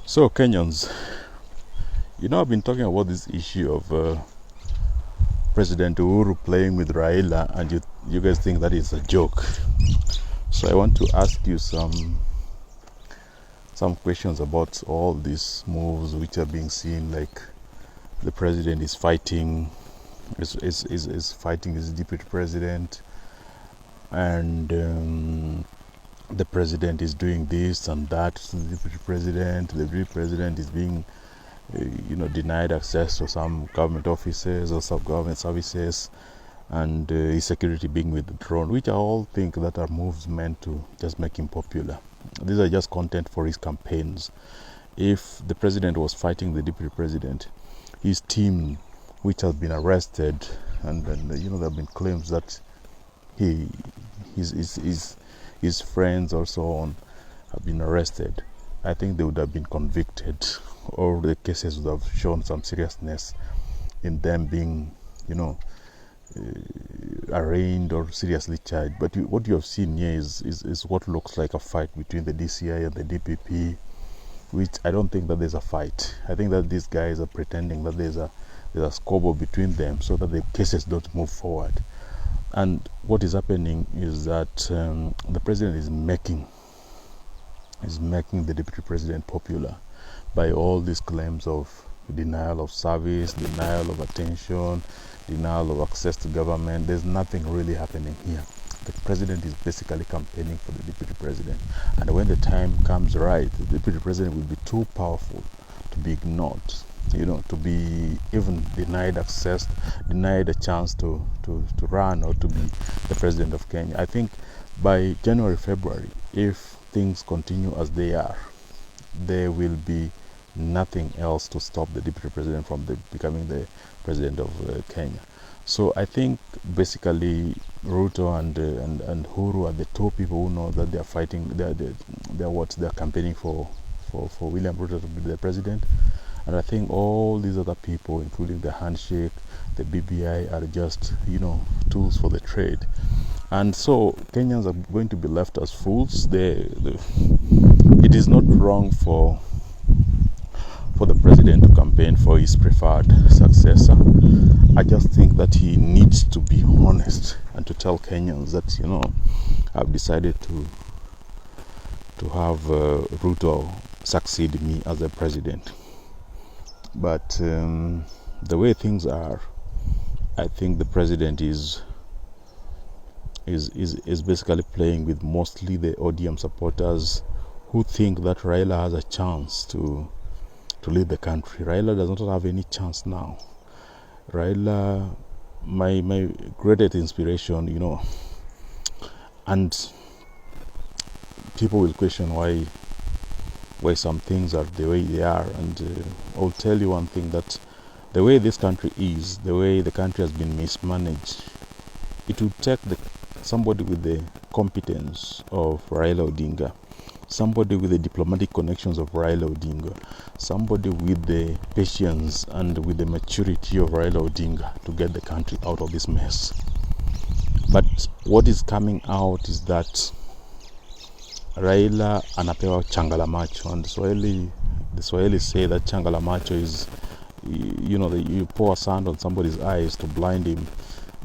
So, Kenyans, I've been talking about this issue of President Uhuru playing with Raila, and you guys think that is a joke. So, I want to ask you some questions about all these moves which are being seen, like the president is fighting, is fighting his deputy president, and the president is doing this and that to the deputy president. The deputy president is being denied access to some government offices or some government services, and his security being withdrawn, which I all think that are moves meant to just make him popular. These are just content for his campaigns. If the president was fighting the deputy president, his team, which has been arrested, and there have been claims that his friends or so on have been arrested, I think they would have been convicted, or the cases would have shown some seriousness in them being, arraigned or seriously charged. But what you have seen here is what looks like a fight between the DCI and the DPP, which I don't think that there's a fight. I think that these guys are pretending that there's a squabble between them so that the cases don't move forward. And what is happening is that the president is making the deputy president popular by all these claims of denial of service, denial of attention, denial of access to government. There's nothing really happening here. The president is basically campaigning for the deputy president, and when the time comes right, the deputy president will be too powerful to be ignored, to be even denied access, denied a chance to run or to be the president of Kenya. I think by January, February, if things continue as they are, there will be nothing else to stop the deputy president from becoming the president of Kenya. So I think basically Ruto and Uhuru are the two people who know that they are fighting. They're campaigning for William Ruto to be the president. And I think all these other people, including the handshake, the BBI, are just tools for the trade. And so Kenyans are going to be left as fools. It is not wrong for the president to campaign for his preferred successor. I just think that he needs to be honest and to tell Kenyans that I've decided to have Ruto succeed me as the president. But the way things are, I think the president is basically playing with mostly the ODM supporters who think that Raila has a chance to lead the country. Raila does not have any chance now. Raila, my greatest inspiration, and people will question why some things are the way they are. And I'll tell you one thing, that the way this country is, the way the country has been mismanaged, it would take somebody with the competence of Raila Odinga, somebody with the diplomatic connections of Raila Odinga, somebody with the patience and with the maturity of Raila Odinga to get the country out of this mess. But what is coming out is that Raila anapewa changala macho, and the Swahili say that changala macho is, you pour sand on somebody's eyes to blind him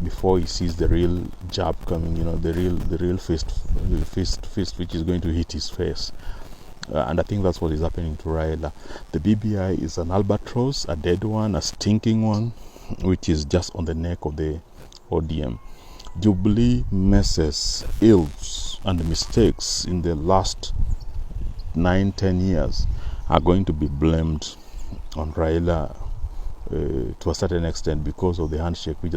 before he sees the real jab coming, the real fist which is going to hit his face. And I think that's what is happening to Raila. The BBI is an albatross, a dead one, a stinking one, which is just on the neck of the ODM. Jubilee messes, ills, and mistakes in the last 9-10 years are going to be blamed on Raila to a certain extent because of the handshake which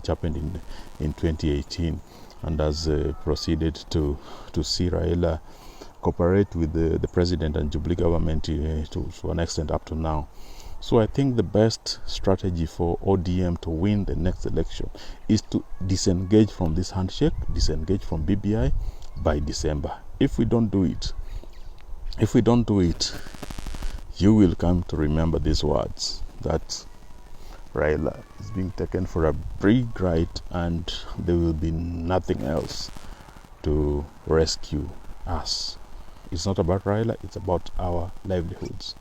happened in 2018, and has proceeded to see Raila cooperate with the president and Jubilee government to an extent up to now. So I think the best strategy for ODM to win the next election is to disengage from this handshake, disengage from BBI by December. If we don't do it, you will come to remember these words, that Raila is being taken for a big ride, and there will be nothing else to rescue us. It's not about Raila, it's about our livelihoods.